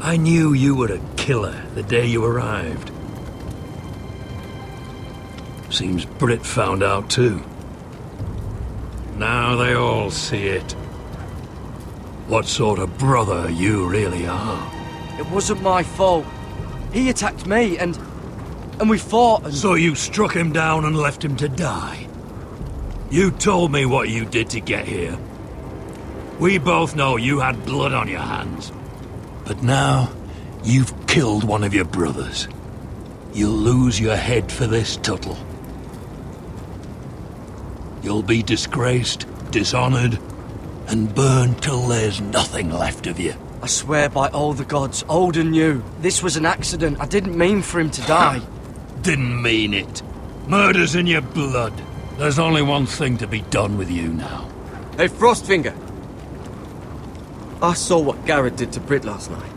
I knew you were a killer the day you arrived. Seems Brit found out too. Now they all see it. What sort of brother you really are. It wasn't my fault. He attacked me and we fought and... So you struck him down and left him to die? You told me what you did to get here. We both know you had blood on your hands. But now, you've killed one of your brothers. You'll lose your head for this, Tuttle. You'll be disgraced, dishonored, and burned till there's nothing left of you. I swear by all the gods, old and new, this was an accident. I didn't mean for him to die. Didn't mean it. Murder's in your blood. There's only one thing to be done with you now. Hey, Frostfinger. I saw what Gared did to Brit last night.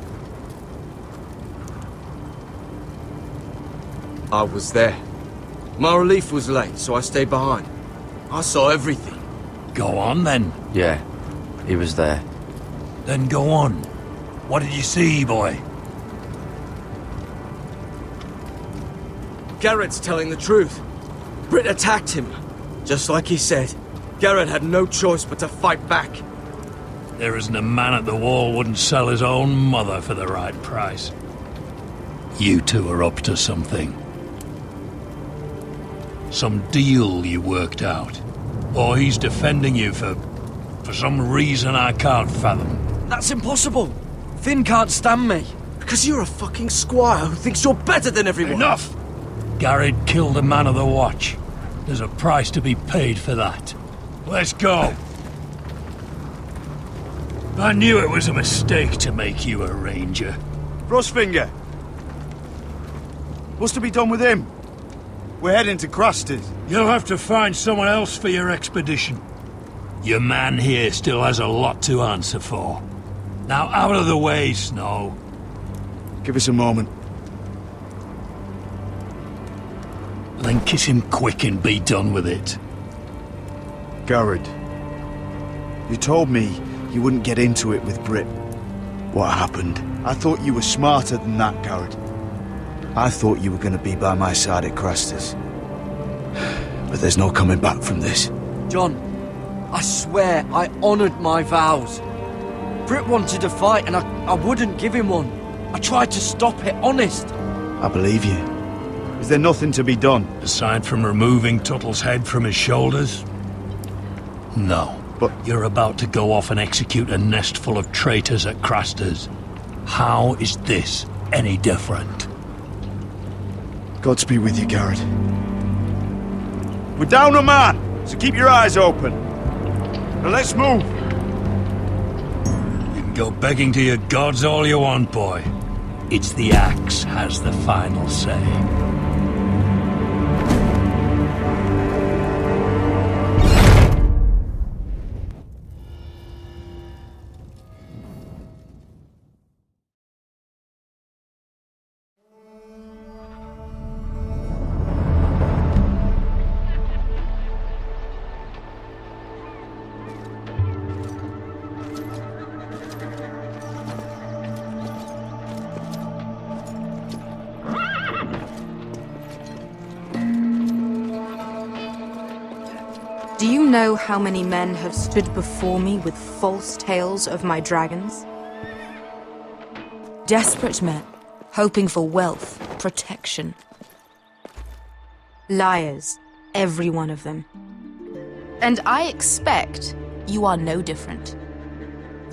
I was there. My relief was late, so I stayed behind. I saw everything. Go on, then. Yeah, he was there. Then go on. What did you see, boy? Gared's telling the truth. Brit attacked him. Just like he said. Gared had no choice but to fight back. There isn't a man at the wall wouldn't sell his own mother for the right price. You two are up to something. Some deal you worked out. Or he's defending you for some reason I can't fathom. That's impossible. Finn can't stand me. Because you're a fucking squire who thinks you're better than everyone. Enough! Gared killed a man of the watch. There's a price to be paid for that. Let's go. I knew it was a mistake to make you a ranger. Frostfinger. What's to be done with him? We're heading to Crusters. You'll have to find someone else for your expedition. Your man here still has a lot to answer for. Now out of the way, Snow. Give us a moment. Then kiss him quick and be done with it. Gared. You told me you wouldn't get into it with Brit. What happened? I thought you were smarter than that, Gared. I thought you were going to be by my side at Crusters. But there's no coming back from this. John, I swear I honoured my vows. Brit wanted a fight and I wouldn't give him one. I tried to stop it, honest. I believe you. Is there nothing to be done? Aside from removing Tuttle's head from his shoulders? No. But you're about to go off and execute a nest full of traitors at Crusters. How is this any different? Godspeed with you, Gared. We're down a man, so keep your eyes open. Now let's move. You can go begging to your gods all you want, boy. It's the axe has the final say. Do you know how many men have stood before me with false tales of my dragons? Desperate men, hoping for wealth, protection. Liars, every one of them. And I expect you are no different.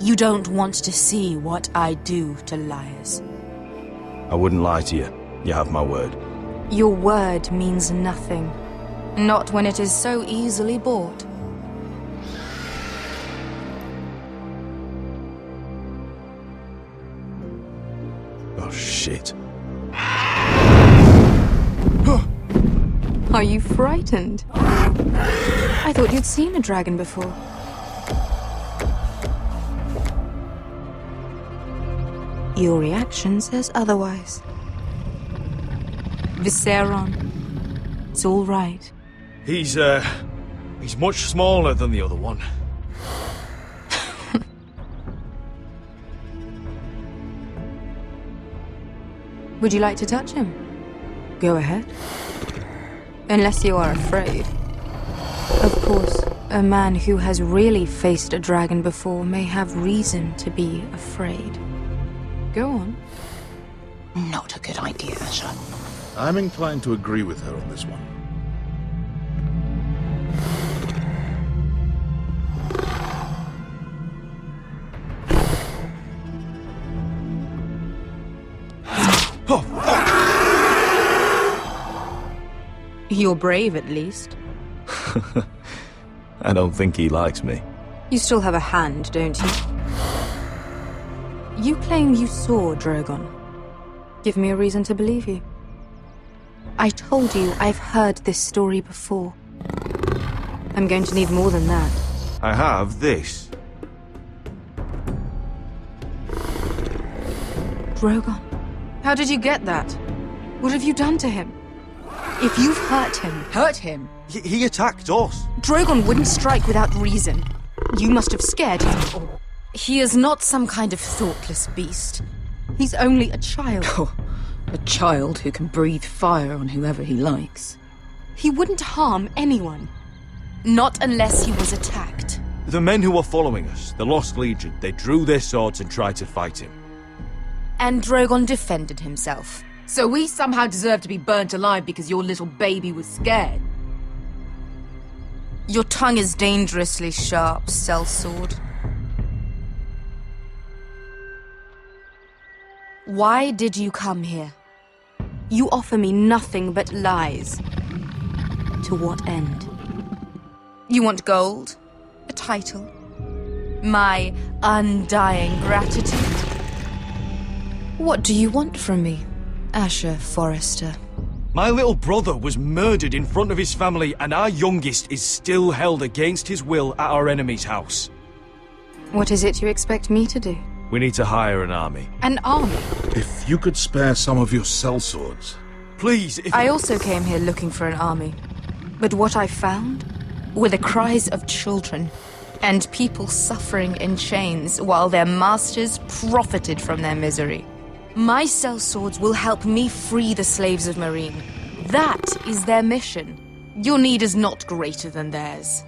You don't want to see what I do to liars. I wouldn't lie to you. You have my word. Your word means nothing. Not when it is so easily bought. Oh, shit. Are you frightened? I thought you'd seen a dragon before. Your reaction says otherwise. Viseron. It's all right. He's much smaller than the other one. Are Would you like to touch him? Go ahead. Unless you are afraid. Of course, a man who has really faced a dragon before may have reason to be afraid. Go on. Not a good idea, Asher. I'm inclined to agree with her on this one. You're brave, at least. I don't think he likes me. You still have a hand, don't you? You claim you saw Drogon. Give me a reason to believe you. I told you I've heard this story before. I'm going to need more than that. I have this. Drogon? How did you get that? What have you done to him? If you've hurt him. He attacked us. Drogon wouldn't strike without reason. You must have scared him. Or he is not some kind of thoughtless beast. He's only a child. Oh, a child who can breathe fire on whoever he likes. He wouldn't harm anyone. Not unless he was attacked. The men who were following us, the Lost Legion, they drew their swords and tried to fight him. And Drogon defended himself. So we somehow deserve to be burnt alive because your little baby was scared? Your tongue is dangerously sharp, sellsword. Why did you come here? You offer me nothing but lies. To what end? You want gold? A title? My undying gratitude? What do you want from me, Asher Forrester? My little brother was murdered in front of his family, and our youngest is still held against his will at our enemy's house. What is it you expect me to do? We need to hire an army. An army? If you could spare some of your sellswords. Please, if... I also came here looking for an army. But what I found were the cries of children and people suffering in chains while their masters profited from their misery. My sellswords will help me free the slaves of Meereen. That is their mission. Your need is not greater than theirs.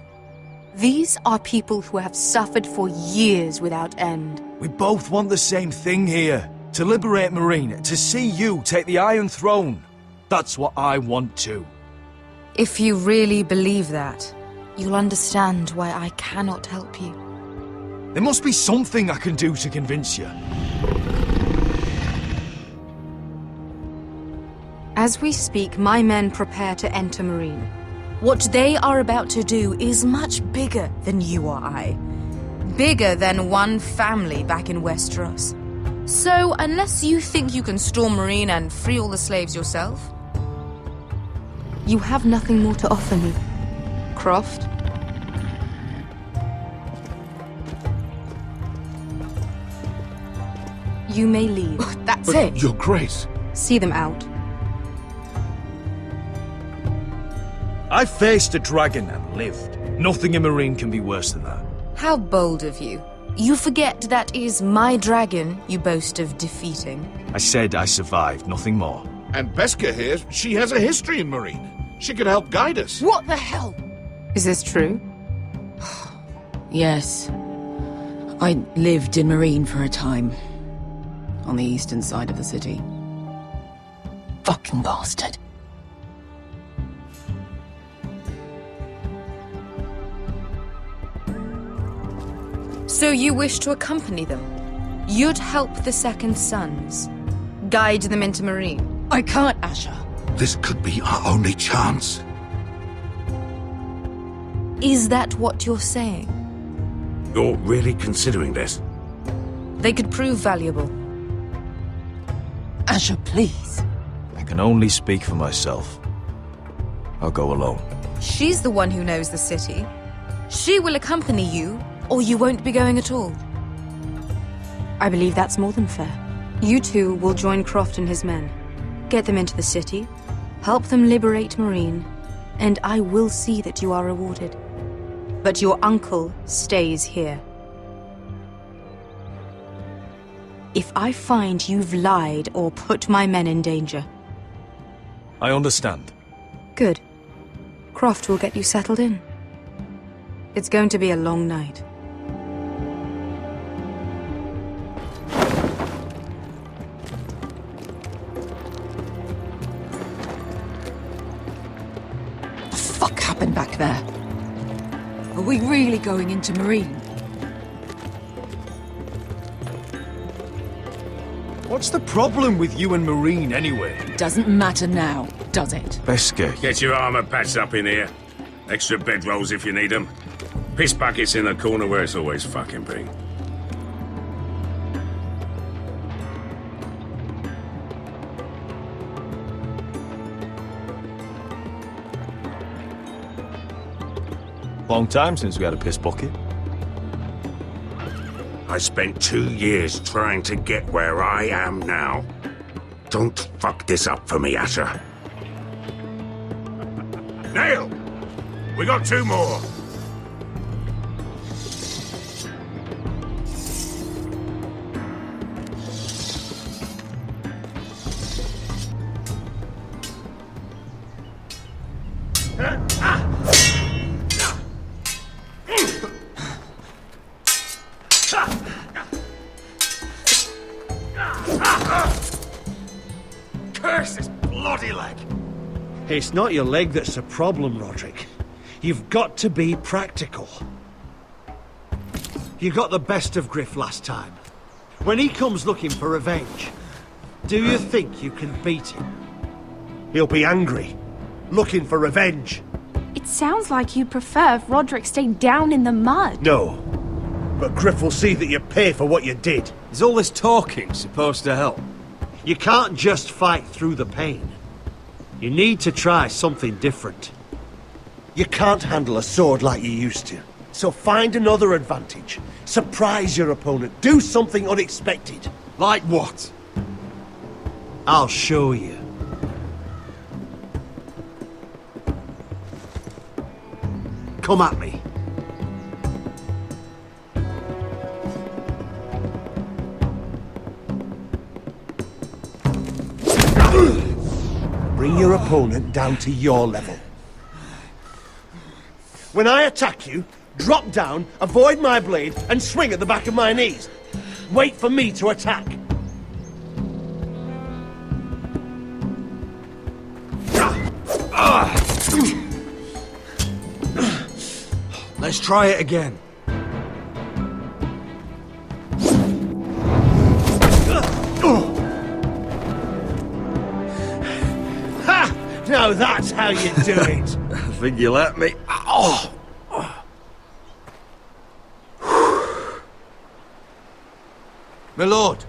These are people who have suffered for years without end. We both want the same thing here. To liberate Meereen, to see you take the Iron Throne. That's what I want too. If you really believe that, you'll understand why I cannot help you. There must be something I can do to convince you. As we speak, my men prepare to enter Meereen. What they are about to do is much bigger than you or I. Bigger than one family back in Westeros. So, unless you think you can storm Meereen and free all the slaves yourself, you have nothing more to offer me, Croft. You may leave. That's But it. Your Grace. See them out. I faced a dragon and lived. Nothing in Meereen can be worse than that. How bold of you. You forget that is my dragon you boast of defeating. I said I survived, nothing more. And Beskha here, she has a history in Meereen. She could help guide us. What the hell? Is this true? Yes. I lived in Meereen for a time. On the eastern side of the city. Fucking bastard. So you wish to accompany them? You'd help the Second Sons? Guide them into Meereen? I can't, Asher. This could be our only chance. Is that what you're saying? You're really considering this? They could prove valuable. Asher, please. I can only speak for myself. I'll go alone. She's the one who knows the city. She will accompany you, or you won't be going at all. I believe that's more than fair. You two will join Croft and his men. Get them into the city, help them liberate Meereen, and I will see that you are rewarded. But your uncle stays here. if I find you've lied or put my men in danger. I understand. Good. Croft will get you settled in. It's going to be a long night. What the fuck happened back there? Are we really going into Marine? What's the problem with you and Marine, anyway? Doesn't matter now, does it? Beske. Get your armor patched up in here. Extra bedrolls if you need them. Piss buckets in the corner where it's always fucking been. Long time since we had a piss bucket. I spent 2 years trying to get where I am now. Don't fuck this up for me, Asher. Nail! We got 2 more! Curse this bloody leg! It's not your leg that's the problem, Rodrik. You've got to be practical. You got the best of Griff last time. When he comes looking for revenge, do you think you can beat him? He'll be angry, looking for revenge. It sounds like you prefer if Rodrik stayed down in the mud. No, but Griff will see that you pay for what you did. Is all this talking supposed to help? You can't just fight through the pain. You need to try something different. You can't handle a sword like you used to. So find another advantage. Surprise your opponent. Do something unexpected. Like what? I'll show you. Come at me. Bring your opponent down to your level. When I attack you, drop down, avoid my blade, and swing at the back of my knees. Wait for me to attack. Let's try it again. Ha! Now that's how you do it. I think you let me. Oh! My lord,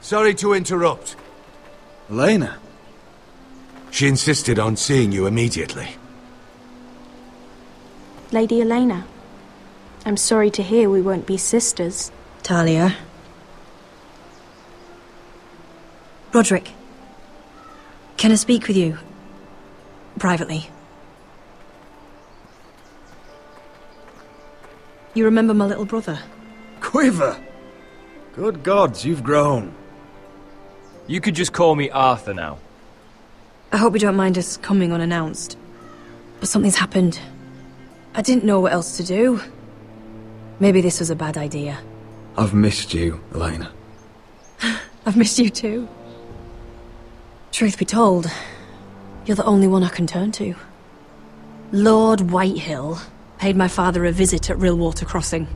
sorry to interrupt. Elena? She insisted on seeing you immediately. Lady Elena, I'm sorry to hear we won't be sisters. Talia. Rodrik. Can I speak with you? Privately. You remember my little brother? Quiver! Good gods, you've grown. You could just call me Arthur now. I hope you don't mind us coming unannounced. But something's happened. I didn't know what else to do. Maybe this was a bad idea. I've missed you, Elena. I've missed you too. Truth be told, you're the only one I can turn to. Lord Whitehill paid my father a visit at Rillwater Crossing.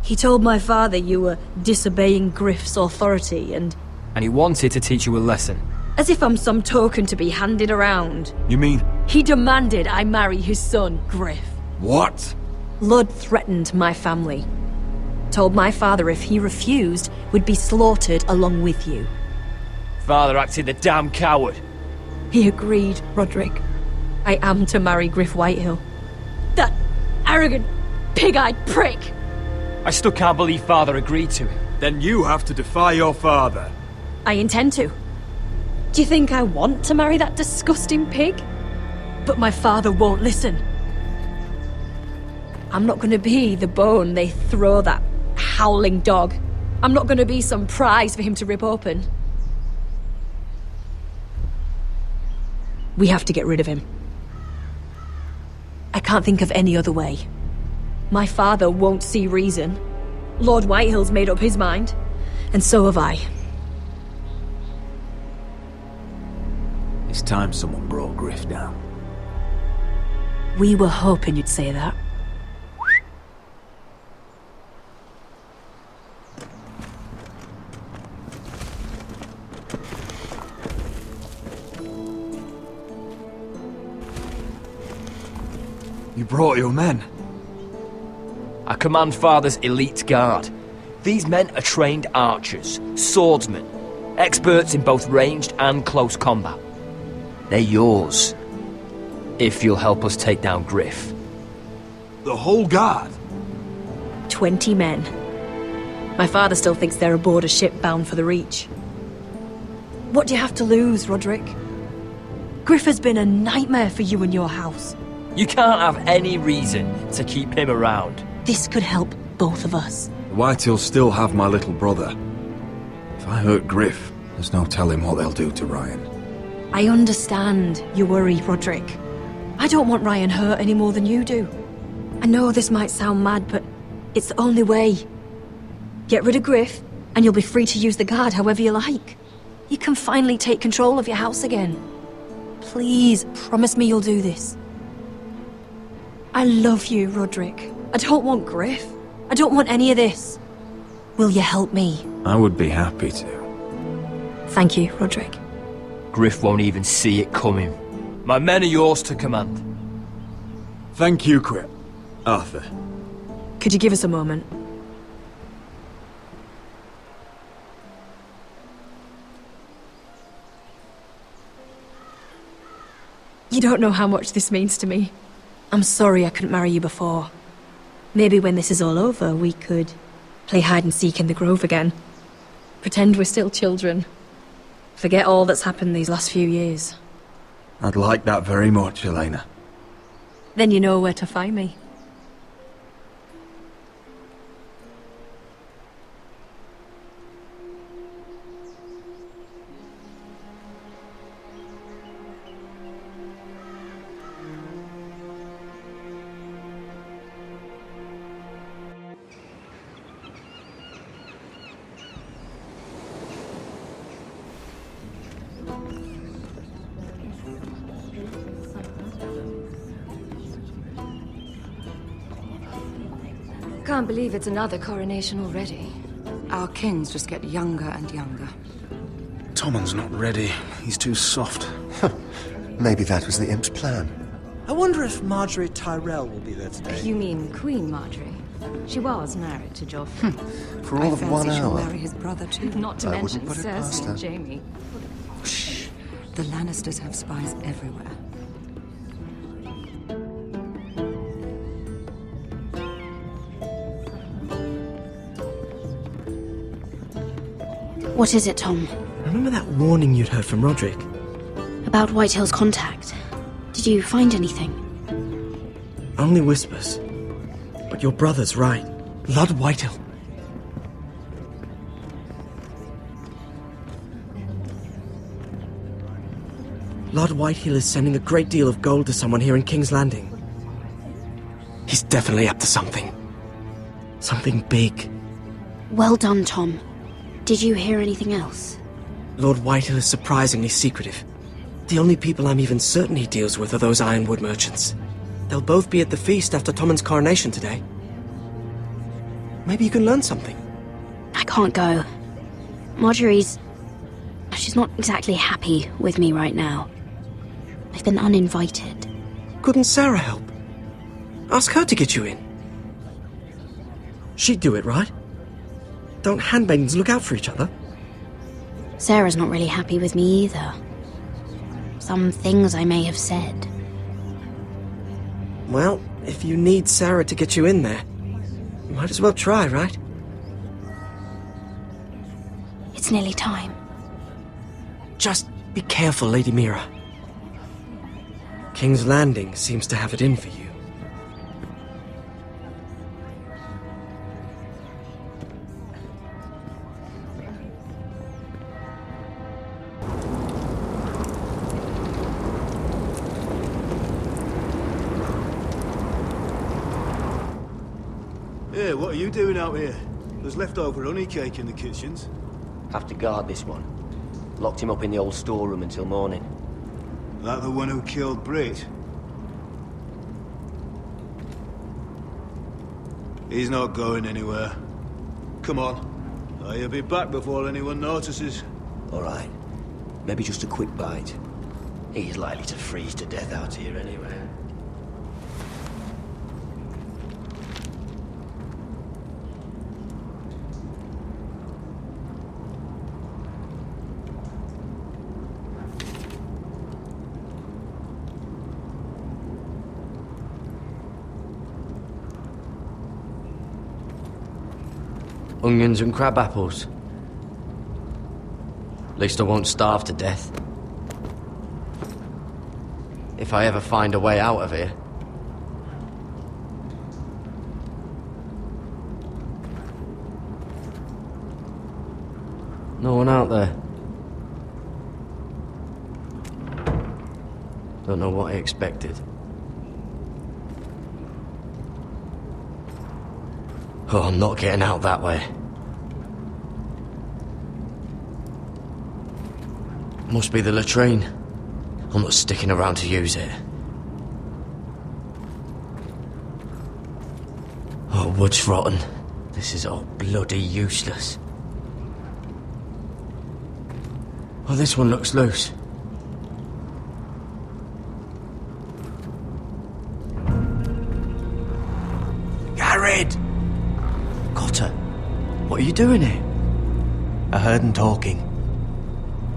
He told my father you were disobeying Griff's authority and he wanted to teach you a lesson. as if I'm some token to be handed around. You mean? He demanded I marry his son, Griff. What? Lud threatened my family. Told my father if he refused, we'd be slaughtered along with you. Father acted the damn coward. He agreed, Rodrik. I am to marry Griff Whitehill. That arrogant, pig-eyed prick! I still can't believe Father agreed to it. Then you have to defy your father. I intend to. Do you think I want to marry that disgusting pig? But my father won't listen. I'm not gonna be the bone they throw that howling dog. I'm not gonna be some prize for him to rip open. We have to get rid of him. I can't think of any other way. My father won't see reason. Lord Whitehill's made up his mind, and so have I. It's time someone brought Griff down. We were hoping you'd say that. You brought your men. I command Father's elite guard. These men are trained archers, swordsmen, experts in both ranged and close combat. They're yours, if you'll help us take down Griff. The whole guard? 20 men. My father still thinks they're aboard a ship bound for the Reach. What do you have to lose, Rodrik? Griff has been a nightmare for you and your house. You can't have any reason to keep him around. This could help both of us. The Whitehills still have my little brother. If I hurt Griff, there's no telling what they'll do to Ryan. I understand your worry, Rodrik. I don't want Ryan hurt any more than you do. I know this might sound mad, but it's the only way. Get rid of Griff, and you'll be free to use the guard however you like. You can finally take control of your house again. Please, promise me you'll do this. I love you, Rodrik. I don't want Griff. I don't want any of this. Will you help me? I would be happy to. Thank you, Rodrik. Griff won't even see it coming. My men are yours to command. Thank you, Quip. Arthur. Could you give us a moment? You don't know how much this means to me. I'm sorry I couldn't marry you before. Maybe when this is all over, we could play hide and seek in the grove again. Pretend we're still children. Forget all that's happened these last few years. I'd like that very much, Elena. Then you know where to find me. Can't believe it's another coronation already. Our kings just get younger and younger. Tommen's not ready. He's too soft. Maybe that was the imp's plan. I wonder if Marjorie Tyrell will be there today. You mean Queen Marjorie? She was married to Joffrey. For all of 1 she'll hour. marry his brother too. Not to I mention wouldn't put it past Cersei her. and Jaime. Shh. The Lannisters have spies everywhere. What is it, Tom? Remember that warning you'd heard from Rodrik? About Whitehill's contact. Did you find anything? Only whispers. But your brother's right. Lord Whitehill. Lord Whitehill is sending a great deal of gold to someone here in King's Landing. He's definitely up to something. Something big. Well done, Tom. Did you hear anything else? Lord Whitehill is surprisingly secretive. The only people I'm even certain he deals with are those ironwood merchants. They'll both be at the feast after Tommen's coronation today. Maybe you can learn something. I can't go. Marjorie's... she's not exactly happy with me right now. I've been uninvited. Couldn't Sarah help? Ask her to get you in. She'd do it, right? Don't handmaidens look out for each other? Sarah's not really happy with me either. Some things I may have said. Well, if you need Sarah to get you in there, you might as well try, right? It's nearly time. Just be careful, Lady Mira. King's Landing seems to have it in for you. Hey, what are you doing out here? There's leftover honey cake in the kitchens. Have to guard this one. Locked him up in the old storeroom until morning. That the one who killed Brit? He's not going anywhere. Come on. He'll be back before anyone notices. All right. Maybe just a quick bite. He's likely to freeze to death out here anyway. Onions and crab apples. At least I won't starve to death. If I ever find a way out of here. No one out there. Don't know what I expected. Oh, I'm not getting out that way. Must be the latrine. I'm not sticking around to use it. Oh, wood's rotten. This is all bloody useless. Oh, this one looks loose. Gared! Cotter, what are you doing here? I heard him talking.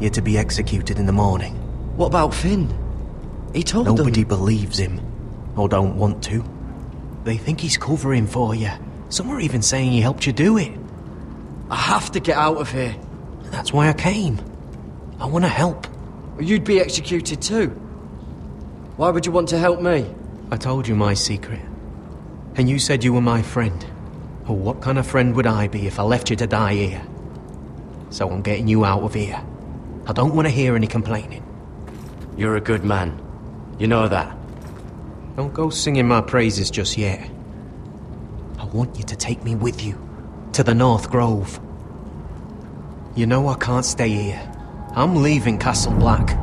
You're to be executed in the morning. What about Finn? He told them... Nobody believes him, or don't want to. They think he's covering for you. Some are even saying he helped you do it. I have to get out of here. That's why I came. I want to help. You'd be executed too. Why would you want to help me? I told you my secret. And you said you were my friend. Well, what kind of friend would I be if I left you to die here? So I'm getting you out of here. I don't want to hear any complaining. You're a good man. You know that. Don't go singing my praises just yet. I want you to take me with you. To the North Grove. You know I can't stay here. I'm leaving Castle Black.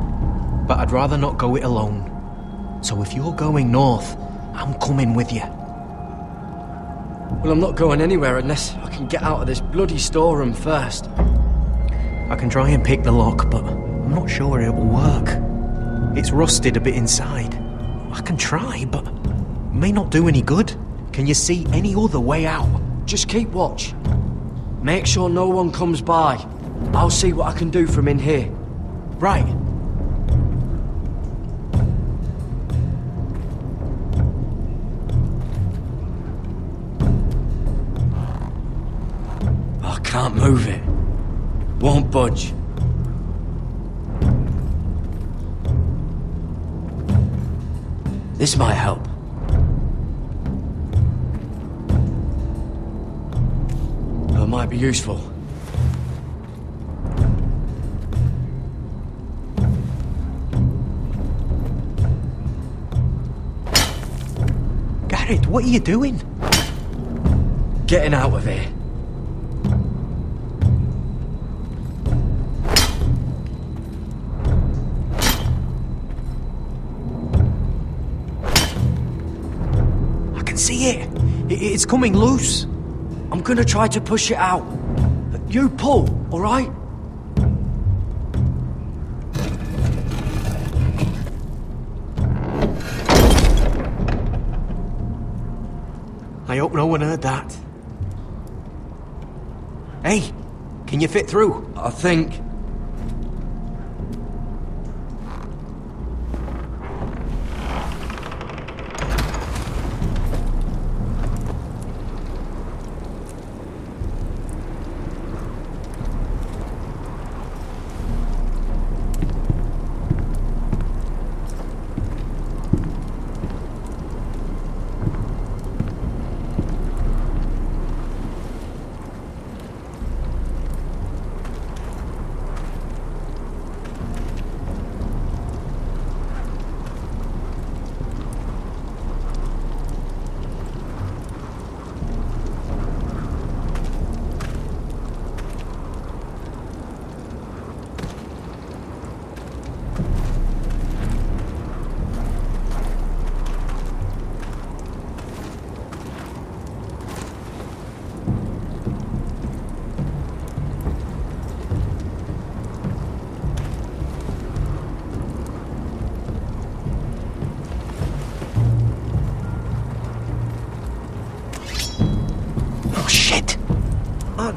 But I'd rather not go it alone. So if you're going north, I'm coming with you. Well, I'm not going anywhere unless I can get out of this bloody storeroom first. I can try and pick the lock, but I'm not sure it will work. It's rusted a bit inside. I can try, but it may not do any good. Can you see any other way out? Just keep watch. Make sure no one comes by. I'll see what I can do from in here. Right. I can't move it. Won't budge. This might help. It might be useful. Gared, what are you doing? Getting out of here. See it? It's coming loose. I'm gonna try to push it out. You pull, all right? I hope no one heard that. Hey, can you fit through? I think.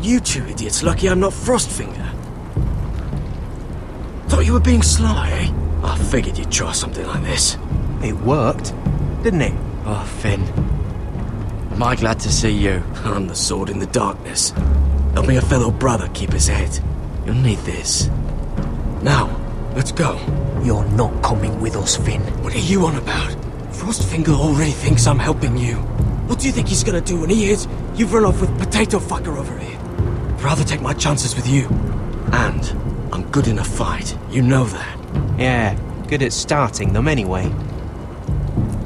You two idiots lucky I'm not Frostfinger. Thought you were being sly, eh? I figured you'd try something like this. It worked, didn't it? Oh, Finn. Am I glad to see you? I'm the sword in the darkness. Helping a fellow brother keep his head. You'll need this. Now, let's go. You're not coming with us, Finn. What are you on about? Frostfinger already thinks I'm helping you. What do you think he's gonna do when he hears you've run off with Potato Fucker over here? I'd rather take my chances with you. And I'm good in a fight. You know that. Yeah, good at starting them anyway.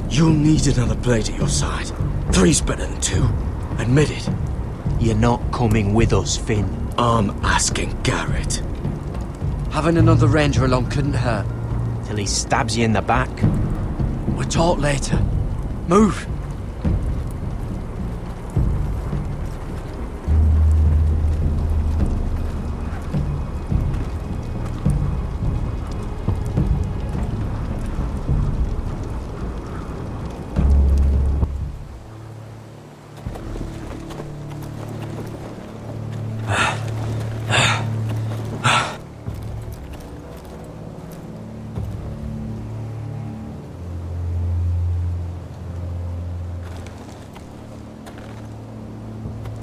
You'll need another blade at your side. 3's better than 2. Admit it. You're not coming with us, Finn. I'm asking Gared. Having another ranger along couldn't hurt. Till he stabs you in the back. We'll talk later. Move!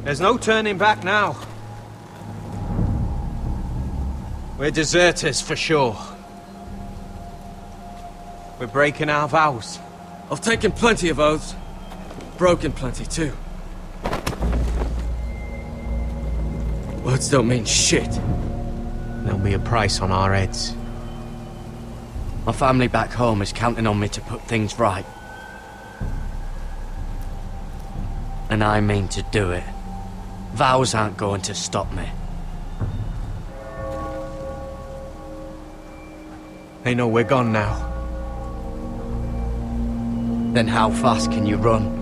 There's no turning back now. We're deserters for sure. We're breaking our vows. I've taken plenty of oaths. Broken plenty too. Words don't mean shit. There'll be a price on our heads. My family back home is counting on me to put things right. And I mean to do it. Vows aren't going to stop me. They know we're gone now. Then how fast can you run?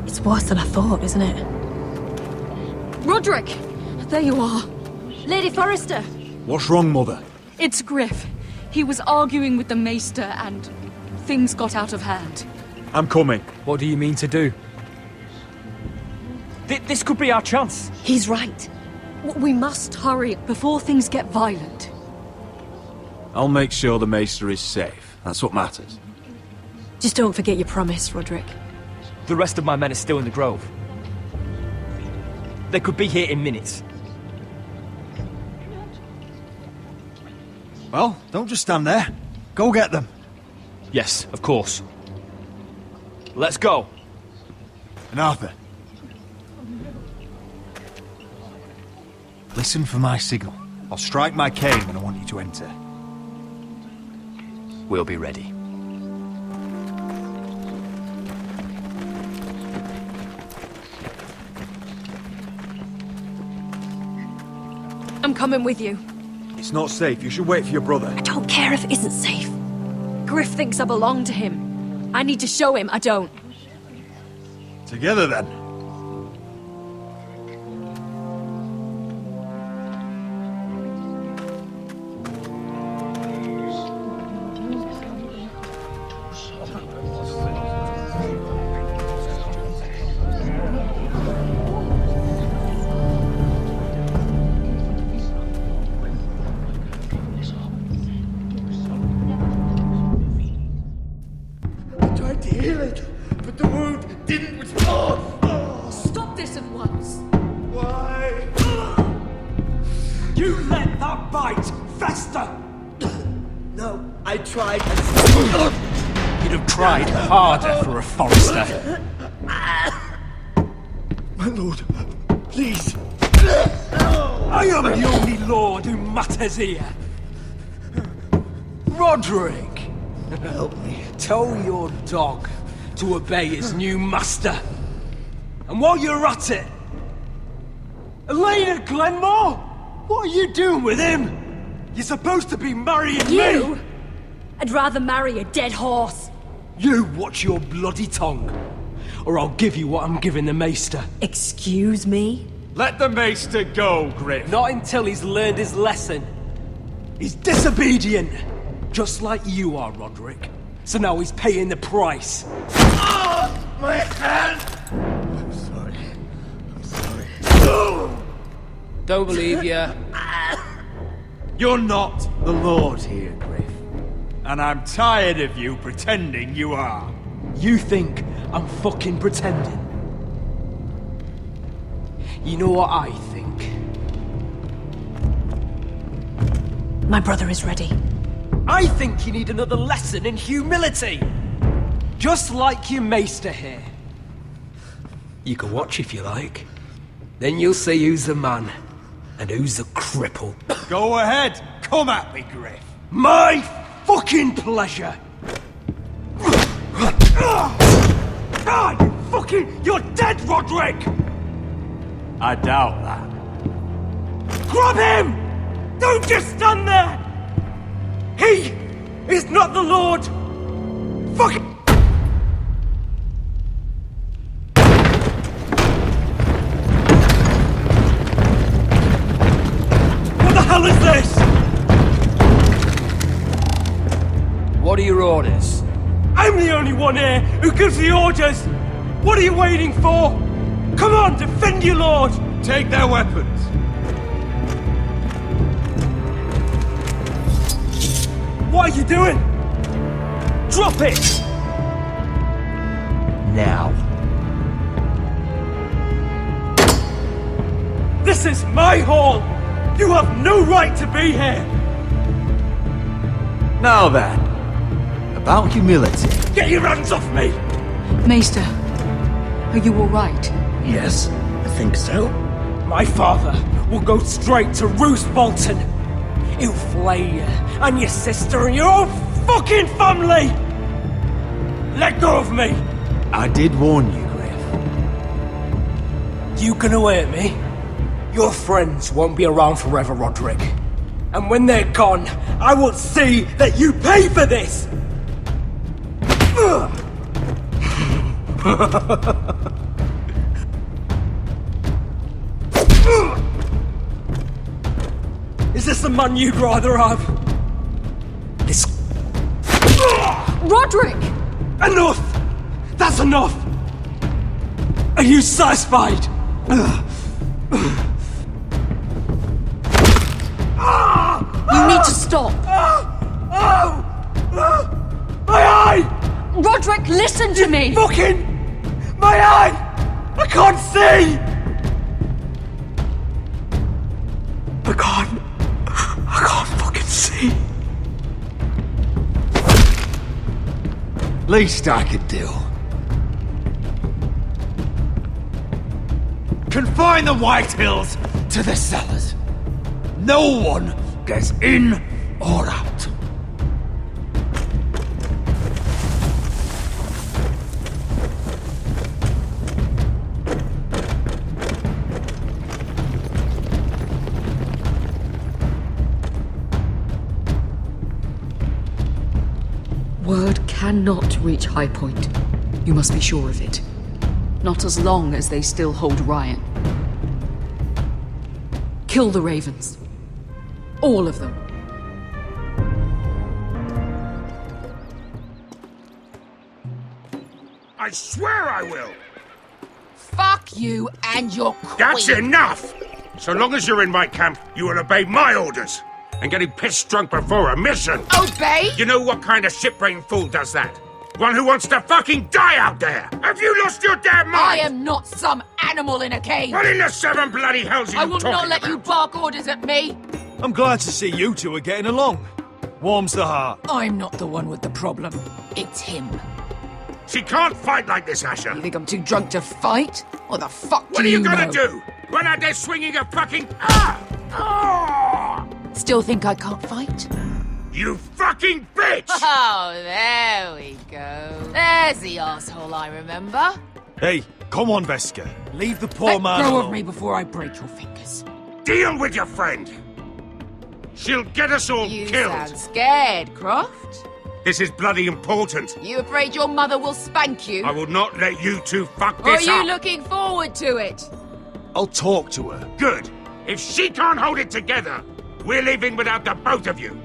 It's worse than I thought, isn't it? Rodrik! There you are. Lady Forrester! What's wrong, Mother? It's Griff. He was arguing with the Maester and things got out of hand. I'm coming. What do you mean to do? This could be our chance. He's right. We must hurry before things get violent. I'll make sure the Maester is safe. That's what matters. Just don't forget your promise, Rodrik. The rest of my men are still in the grove. They could be here in minutes. Well, don't just stand there. Go get them. Yes, of course. Let's go. And Arthur. Listen for my signal. I'll strike my cane when I want you to enter. We'll be ready. I'm coming with you. It's not safe. You should wait for your brother. I don't care if it isn't safe. Griff thinks I belong to him. I need to show him I don't. Together, then. Stop this at once! Why? You let that bite fester! No, I tried. You'd have tried harder for a Forrester. My lord, please. I am the only lord who matters here. Rodrik! Help me. Tell your dog to obey his new master. And while you're at it, Elena Glenmore, what are you doing with him? You're supposed to be marrying You? me! I'd rather marry a dead horse. You watch your bloody tongue, or I'll give you what I'm giving the Maester. Excuse me? Let the Maester go, Griff. Not until he's learned his lesson. He's disobedient, just like you are, Rodrik. So now he's paying the price. My hand! I'm sorry. Don't believe you. You're not the Lord here, Griff. And I'm tired of you pretending you are. You think I'm fucking pretending? You know what I think? My brother is ready. I think you need another lesson in humility. Just like your Maester here. You can watch if you like. Then you'll see who's the man and who's the cripple. Go ahead. Come at me, Griff. My fucking pleasure. God, you're dead, Rodrik! I doubt that. Grab him! Don't just stand there! He is not the Lord! Fucking... What the hell is this? What are your orders? I'm the only one here who gives the orders! What are you waiting for? Come on, defend your lord! Take their weapons. What are you doing? Drop it! Now. This is my hall! You have no right to be here! Now then, about humility. Get your hands off me! Maester, are you all right? Yes, I think so. My father will go straight to Roose Bolton. He'll flay you, and your sister, and your whole fucking family! Let go of me! I did warn you, Griff. You can hurt me. Your friends won't be around forever, Rodrik. And when they're gone, I will see that you pay for this! Is this the man you'd rather have? This... Rodrik! Enough! That's enough! Are you satisfied? You need to stop! My eye! Rodrik, listen to me! Fucking... My eye! I can't see! I can't fucking see. Least I could do. Confine the White Hills to the cellars. No one gets in or out. Word cannot reach High Point. You must be sure of it. Not as long as they still hold Ryan. Kill the ravens. All of them. I swear I will! Fuck you and your queen. That's enough! So long as you're in my camp, you will obey my orders. And getting pissed drunk before a mission. Obey? You know what kind of shit-brained fool does that? One who wants to fucking die out there! Have you lost your damn mind? I am not some animal in a cage. What in the seven bloody hells are I you will talking not let about? you bark orders at me. I'm glad to see you two are getting along. Warms the heart. I'm not the one with the problem. It's him. She can't fight like this, Asher. You think I'm too drunk to fight? What the fuck What do are you you gonna know? do? Run out there swinging a fucking... Still think I can't fight? You fucking bitch! Oh, there we go. There's the asshole I remember. Hey, come on, Veska. Leave the poor man Let go alone. of me before I break your fingers. Deal with your friend! She'll get us all You killed! sound scared, Croft. This is bloody important. You afraid your mother will spank you? I will not let you two fuck Or are this you up! looking forward to it? I'll talk to her. Good. If she can't hold it together, we're leaving without the both of you.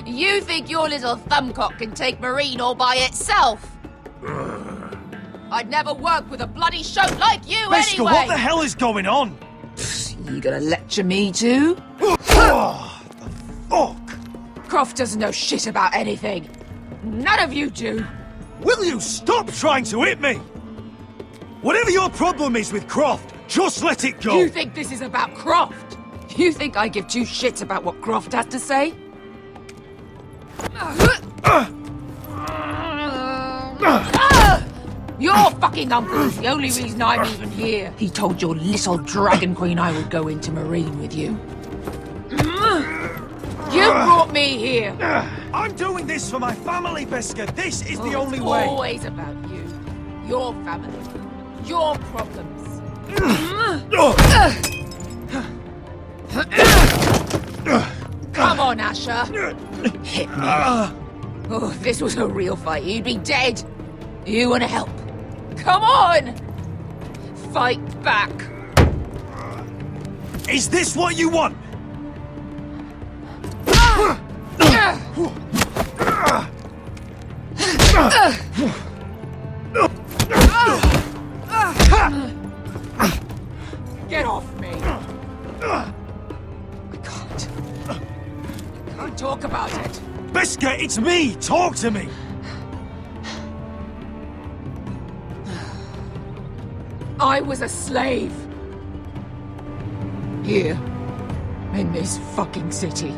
You think your little thumbcock can take Marine all by itself? I'd never work with a bloody shote like you Veska, anyway! what the hell is going on? You gonna lecture me too? Fuck! Croft doesn't know shit about anything. None of you do. Will you stop trying to hit me? Whatever your problem is with Croft, just let it go. You think this is about Croft? You think I give two shits about what Croft has to say? Your fucking uncle is the only reason I'm even here. He told your little dragon queen I would go into Marine with you. You brought me here. I'm doing this for my family, Veska. This is the only it's way. Always about you, your family, your problems. Come on, Asher. Hit me. Oh, if this was a real fight, you'd be dead. You want to help? Come on! Fight back. Is this what you want? Get off me. I can't talk about it. Veska, it's me! Talk to me! I was a slave. Here. In this fucking city.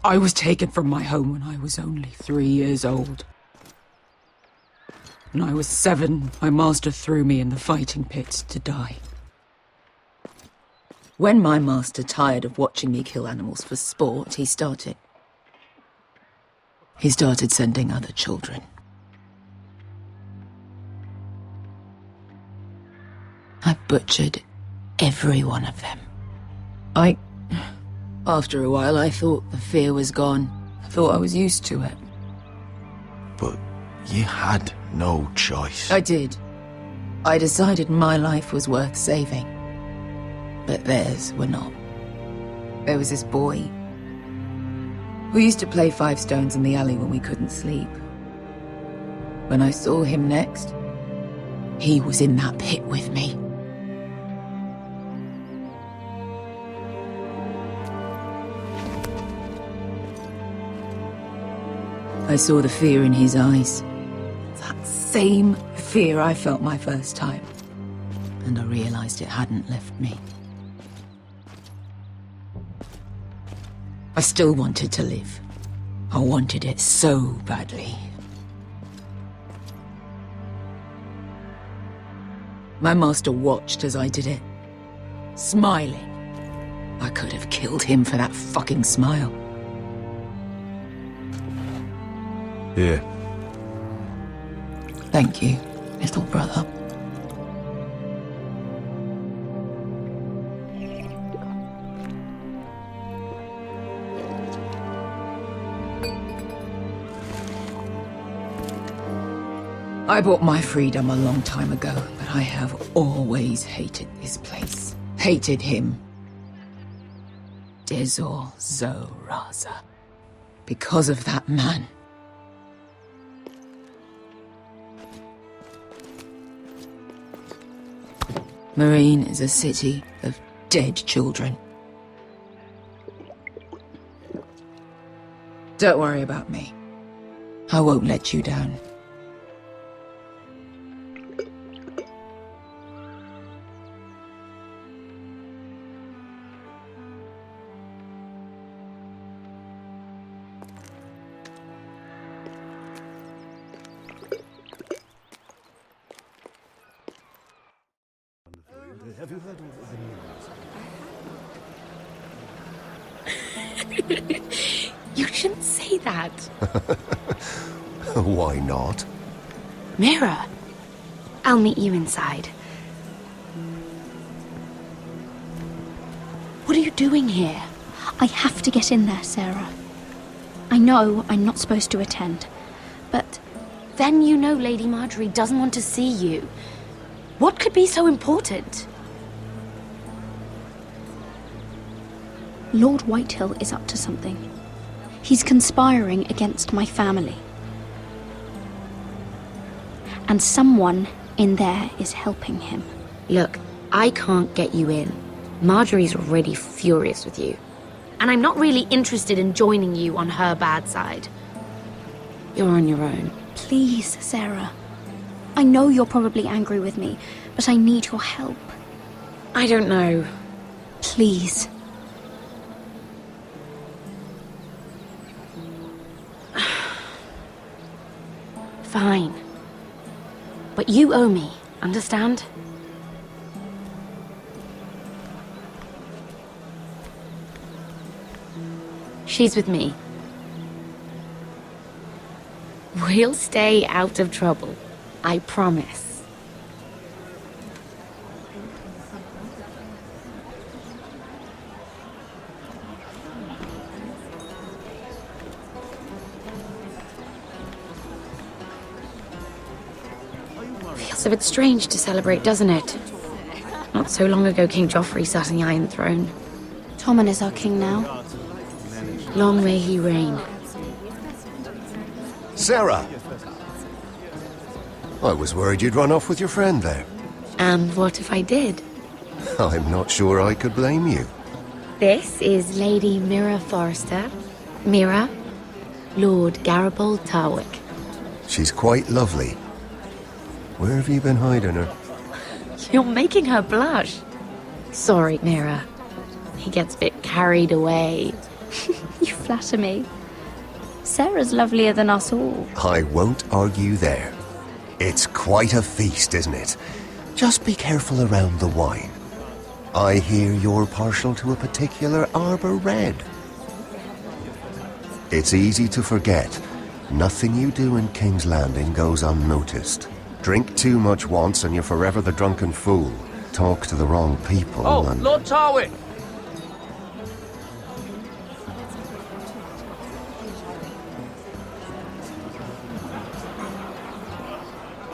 I was taken from my home when I was only 3 years old. When I was 7, my master threw me in the fighting pit to die. When my master tired of watching me kill animals for sport, he started sending other children. I butchered every one of them. After a while, I thought the fear was gone. I thought I was used to it. But you had no choice. I did. I decided my life was worth saving. But theirs were not. There was this boy who used to play 5 stones in the alley when we couldn't sleep. When I saw him next, he was in that pit with me. I saw the fear in his eyes. That same fear I felt my first time. And I realized it hadn't left me. I still wanted to live. I wanted it so badly. My master watched as I did it, smiling. I could have killed him for that fucking smile. Here. Thank you, little brother. I bought my freedom a long time ago, but I have always hated this place. Hated him. Dezor Zoraza. Because of that man. Marine is a city of dead children. Don't worry about me. I won't let you down. You shouldn't say that. Why not? Mira, I'll meet you inside. What are you doing here? I have to get in there, Sarah. I know I'm not supposed to attend, but then you know Lady Marjorie doesn't want to see you. What could be so important? Lord Whitehill is up to something. He's conspiring against my family. And someone in there is helping him. Look, I can't get you in. Marjorie's already furious with you. And I'm not really interested in joining you on her bad side. You're on your own. Please, Sarah. I know you're probably angry with me, but I need your help. I don't know. Please. Fine. But you owe me, understand? She's with me. We'll stay out of trouble. I promise. Feels a bit strange to celebrate, doesn't it? Not so long ago, King Joffrey sat on the Iron Throne. Tommen is our king now. Long may he reign. Sarah! I was worried you'd run off with your friend there. And what if I did? I'm not sure I could blame you. This is Lady Mira Forrester. Mira, Lord Garibald Tarwick. She's quite lovely. Where have you been hiding her? You're making her blush. Sorry, Mira. He gets a bit carried away. You flatter me. Sarah's lovelier than us all. I won't argue there. It's quite a feast, isn't it? Just be careful around the wine. I hear you're partial to a particular Arbor Red. It's easy to forget. Nothing you do in King's Landing goes unnoticed. Drink too much once and you're forever the drunken fool. Talk to the wrong people and... Lord Tarwick!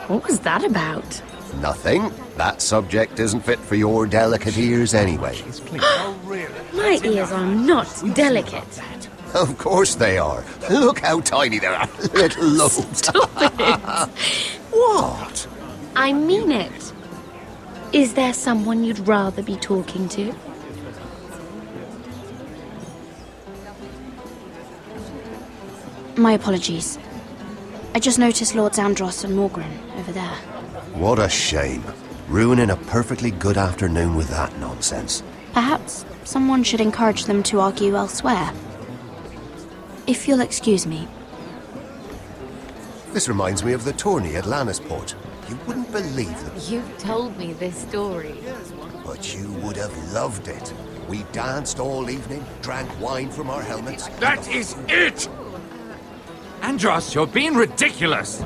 What was that about? Nothing. That subject isn't fit for your delicate ears anyway. My ears are not delicate. Of course they are. Look how tiny they are. Little lobes. Stop it! What? I mean it. Is there someone you'd rather be talking to? My apologies. I just noticed Lords Andros and Morgren over there. What a shame. Ruining a perfectly good afternoon with that nonsense. Perhaps someone should encourage them to argue elsewhere. If you'll excuse me. This reminds me of the tourney at Lannisport. You wouldn't believe them. You've told me this story. But you would have loved it. We danced all evening, drank wine from our helmets. That is it! Andros, you're being ridiculous!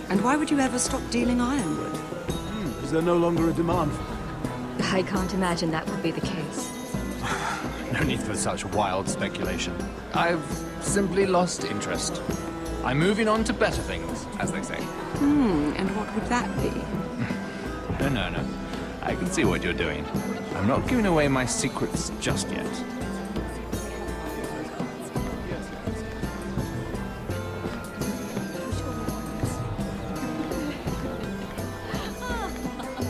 And why would you ever stop dealing ironwood? Is there no longer a demand for it? I can't imagine that would be the case. No need for such wild speculation. I've simply lost interest. I'm moving on to better things, as they say. And what would that be? No. I can see what you're doing. I'm not giving away my secrets just yet.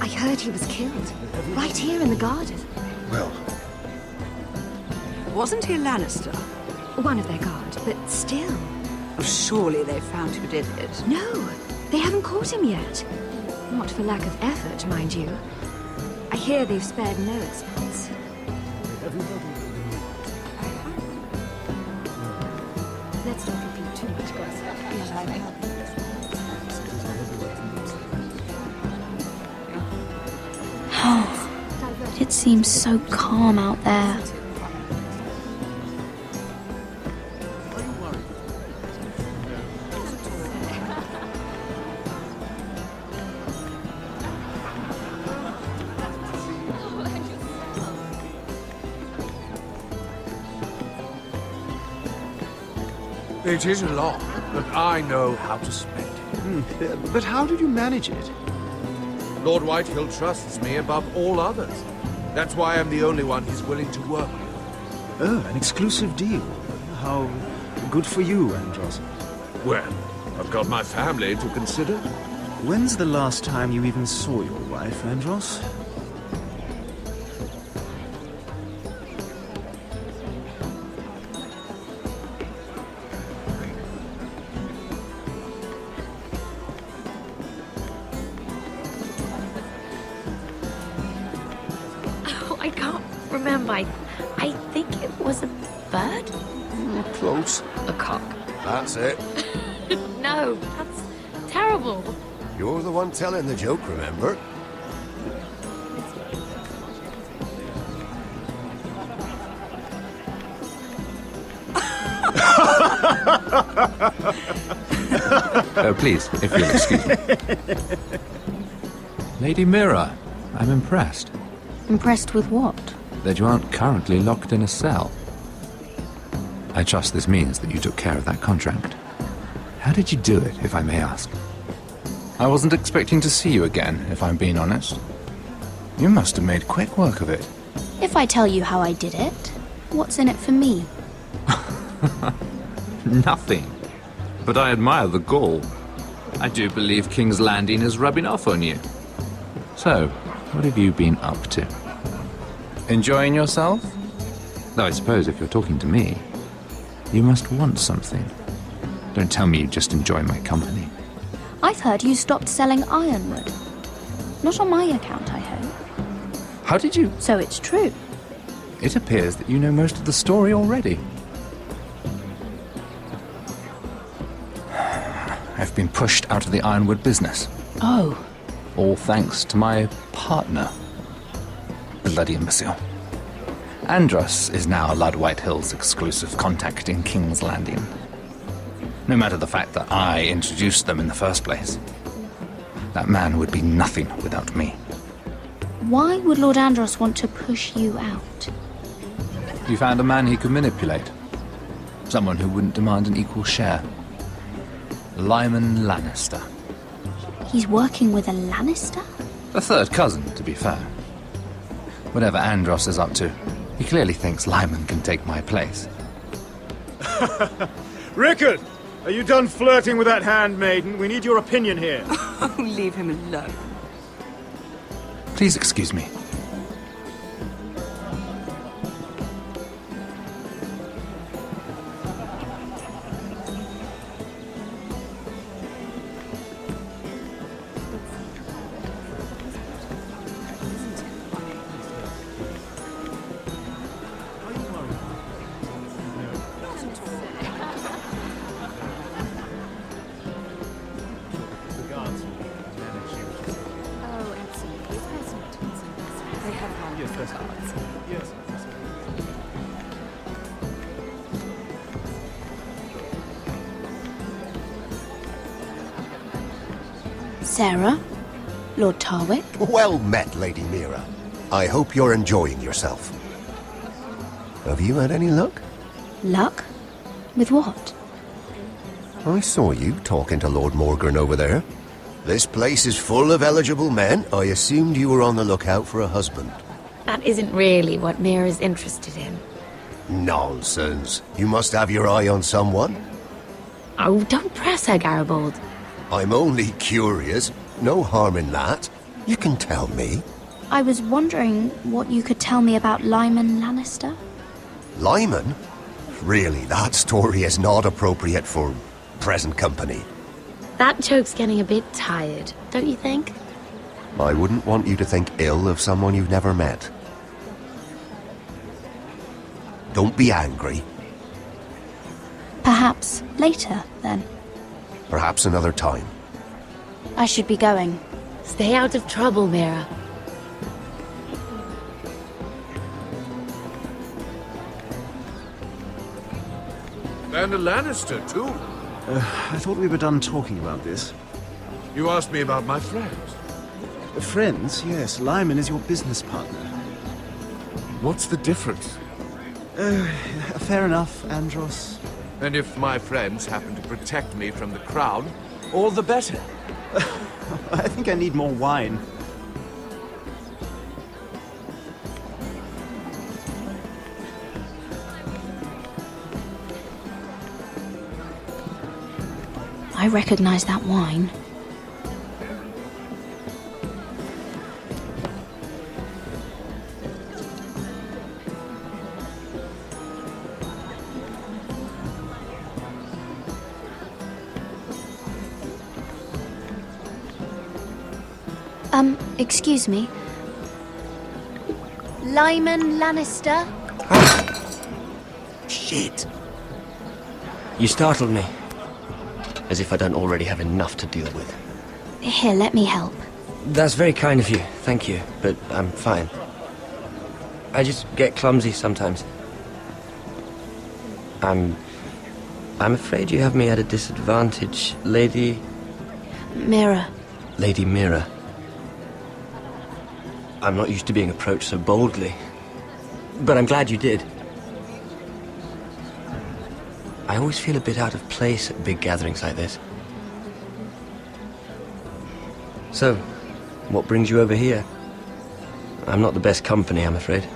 I heard he was killed. Right here in the garden. Well... Wasn't he a Lannister? One of their guard, but still. Surely they found who did it. No, they haven't caught him yet. Not for lack of effort, mind you. I hear they've spared no expense. Let's not repeat too much gossip. Yes, I will. Oh, it seems so calm out there. It is a lot, but I know how to spend it. But how did you manage it? Lord Whitehill trusts me above all others. That's why I'm the only one he's willing to work with. Oh, an exclusive deal. How good for you, Andros. Well, I've got my family to consider. When's the last time you even saw your wife, Andros? I can't remember. I think it was a bird? Close. A cock. That's it. No, that's terrible. You're the one telling the joke, remember? Oh, please, if you'll excuse me. Lady Mira, I'm impressed Impressed with what? that you aren't currently locked in a cell. I trust this means that you took care of that contract. How did you do it, if I may ask? I wasn't expecting to see you again, if I'm being honest. You must have made quick work of it. If I tell you how I did it, what's in it for me? Nothing. But I admire the gall. I do believe King's Landing is rubbing off on you. So, what have you been up to? Enjoying yourself? Though I suppose if you're talking to me, you must want something. Don't tell me you just enjoy my company. I've heard you stopped selling ironwood. Not on my account, I hope. How did you? So it's true. It appears that you know most of the story already. I've been pushed out of the ironwood business. Oh. All thanks to my partner. Bloody imbecile. Andros is now Lord Whitehill's exclusive contact in King's Landing. No matter the fact that I introduced them in the first place. That man would be nothing without me. Why would Lord Andros want to push you out? You found a man he could manipulate. Someone who wouldn't demand an equal share. Lyman Lannister. He's working with a Lannister? A third cousin, to be fair. Whatever Andros is up to, he clearly thinks Lyman can take my place. Rickard! Are you done flirting with that handmaiden? We need your opinion here. Oh, leave him alone. Please excuse me. Sarah? Lord Tarwick? Well met, Lady Mira. I hope you're enjoying yourself. Have you had any luck? Luck? With what? I saw you talking to Lord Morgan over there. This place is full of eligible men. I assumed you were on the lookout for a husband. That isn't really what Mira's interested in. Nonsense. You must have your eye on someone. Oh, don't press her, Garibaldi. I'm only curious. No harm in that. You can tell me. I was wondering what you could tell me about Lyman Lannister. Lyman? Really, that story is not appropriate for present company. That joke's getting a bit tired, don't you think? I wouldn't want you to think ill of someone you've never met. Don't be angry. Perhaps later, then. Perhaps another time. I should be going. Stay out of trouble, Mira. And a Lannister, too. I thought we were done talking about this. You asked me about my friends. Friends, yes. Lyman is your business partner. What's the difference? Fair enough, Andros. And if my friends happen to protect me from the crowd, all the better. I think I need more wine. I recognize that wine. Excuse me. Lyman Lannister? Shit. You startled me. As if I don't already have enough to deal with. Here, let me help. That's very kind of you, thank you, but I'm fine. I just get clumsy sometimes. I'm afraid you have me at a disadvantage, Lady... Mira. Lady Mira. I'm not used to being approached so boldly. But I'm glad you did. I always feel a bit out of place at big gatherings like this. So, what brings you over here? I'm not the best company, I'm afraid.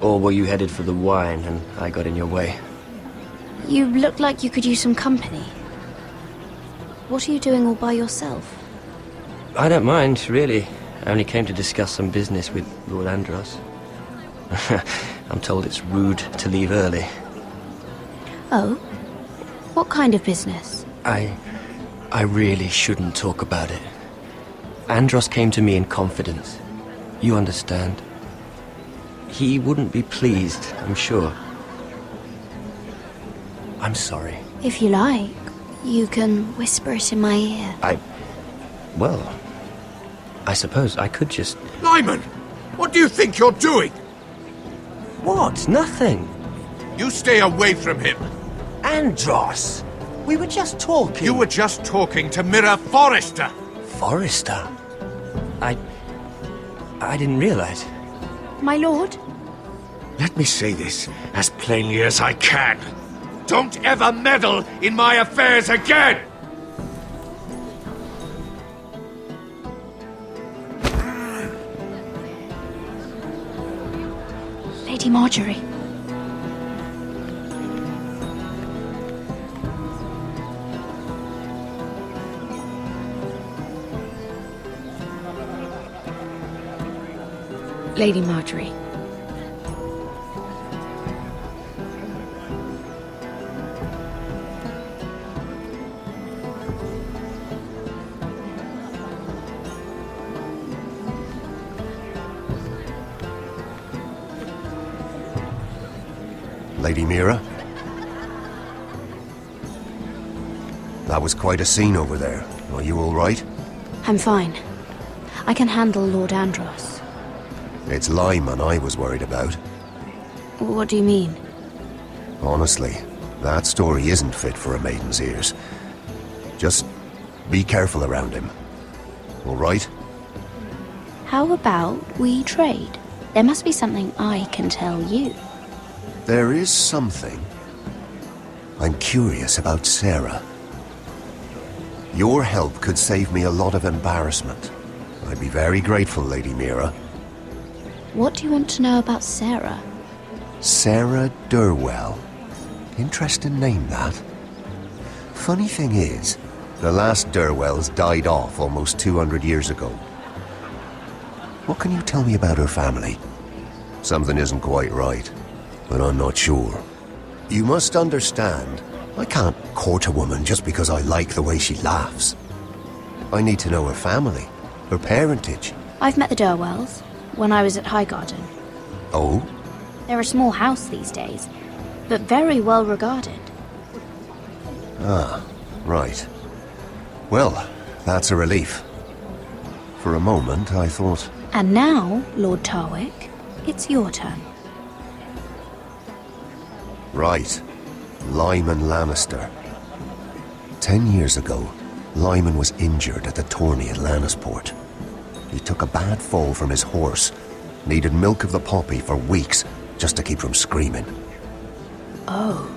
Or were you headed for the wine and I got in your way? You look like you could use some company. What are you doing all by yourself? I don't mind, really. I only came to discuss some business with Lord Andros. I'm told it's rude to leave early. Oh? What kind of business? I really shouldn't talk about it. Andros came to me in confidence. You understand? He wouldn't be pleased, I'm sure. I'm sorry. If you like, you can whisper it in my ear. Well, I suppose I could just... Lyman! What do you think you're doing? What? Nothing. You stay away from him. Andros! We were just talking. You were just talking to Mira Forrester. Forrester? I didn't realize. My lord? Let me say this as plainly as I can. Don't ever meddle in my affairs again! Lady Marjorie. Lady Marjorie. Lady Mira? That was quite a scene over there. Are you all right? I'm fine. I can handle Lord Andros. It's Lyman I was worried about. What do you mean? Honestly, that story isn't fit for a maiden's ears. Just be careful around him. All right? How about we trade? There must be something I can tell you. There is something. I'm curious about Sarah. Your help could save me a lot of embarrassment. I'd be very grateful, Lady Mira. What do you want to know about Sarah? Sarah Durwell. Interesting name, that. Funny thing is, the last Durwells died off almost 200 years ago. What can you tell me about her family? Something isn't quite right, but I'm not sure. You must understand, I can't court a woman just because I like the way she laughs. I need to know her family, her parentage. I've met the Durwells when I was at Highgarden. Oh? They're a small house these days, but very well regarded. Ah, right. Well, that's a relief. For a moment, I thought... And now, Lord Tarwick, it's your turn. Right. Lyman Lannister. 10 years ago, Lyman was injured at the tourney at Lannisport. He took a bad fall from his horse, needed milk of the poppy for weeks just to keep from screaming. Oh.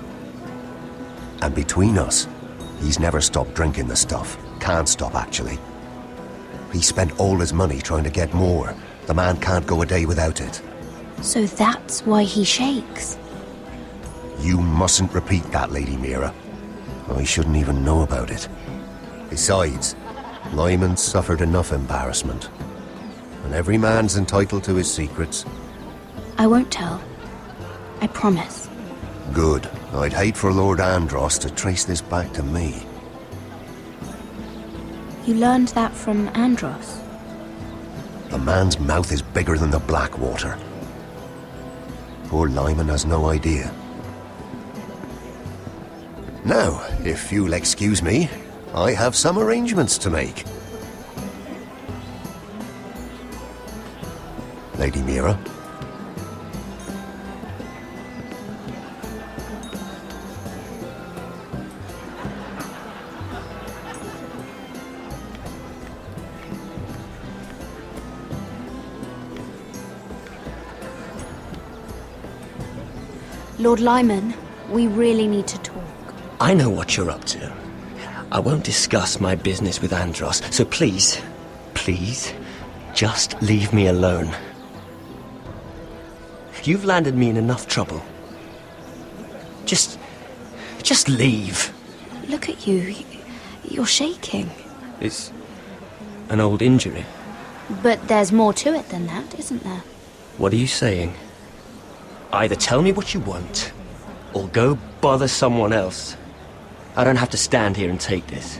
And between us, he's never stopped drinking the stuff. Can't stop, actually. He spent all his money trying to get more. The man can't go a day without it. So that's why he shakes. You mustn't repeat that, Lady Mira. I shouldn't even know about it. Besides, Lyman suffered enough embarrassment. And every man's entitled to his secrets. I won't tell. I promise. Good. I'd hate for Lord Andros to trace this back to me. You learned that from Andros? The man's mouth is bigger than the Blackwater. Poor Lyman has no idea. Now, if you'll excuse me, I have some arrangements to make. Lady Mira? Lord Lyman, we really need to talk. I know what you're up to. I won't discuss my business with Andros, so please, just leave me alone. You've landed me in enough trouble. Just leave. Look at you. You're shaking. It's an old injury. But there's more to it than that, isn't there? What are you saying? Either tell me what you want, or go bother someone else. I don't have to stand here and take this.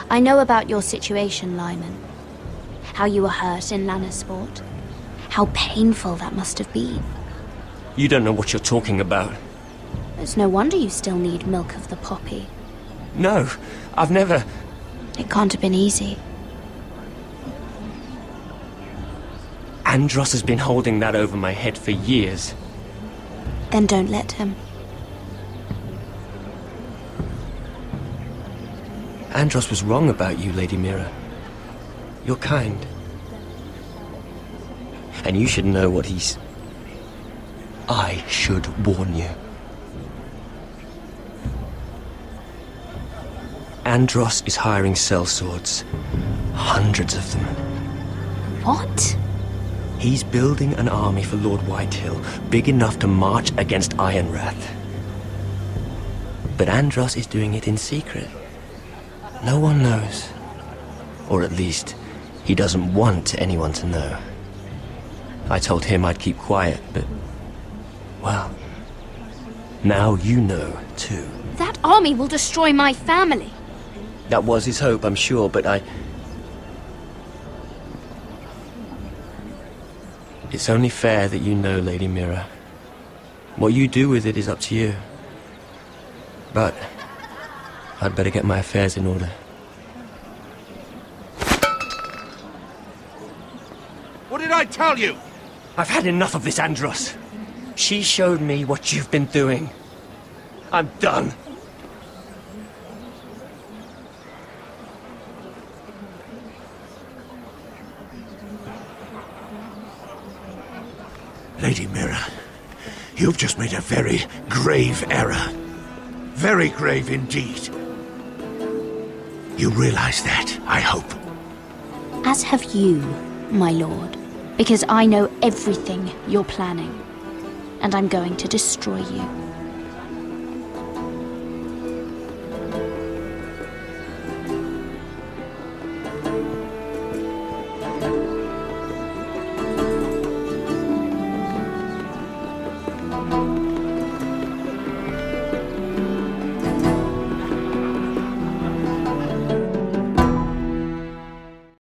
I know about your situation, Lyman. How you were hurt in Lannisport. How painful that must have been. You don't know what you're talking about. It's no wonder you still need milk of the poppy. No, I've never... It can't have been easy. Andros has been holding that over my head for years. Then don't let him. Andros was wrong about you, Lady Mira. You're kind. And you should know what he's... I should warn you. Andros is hiring sellswords. Hundreds of them. What? He's building an army for Lord Whitehill, big enough to march against Ironrath. But Andros is doing it in secret. No one knows. Or at least, he doesn't want anyone to know. I told him I'd keep quiet, but... well... now you know, too. That army will destroy my family. That was his hope, I'm sure, but It's only fair that you know, Lady Mira. What you do with it is up to you. But... I'd better get my affairs in order. What did I tell you? I've had enough of this, Andros. She showed me what you've been doing. I'm done. Lady Mira, you've just made a very grave error. Very grave indeed. You realize that, I hope. As have you, my lord. Because I know everything you're planning. And I'm going to destroy you.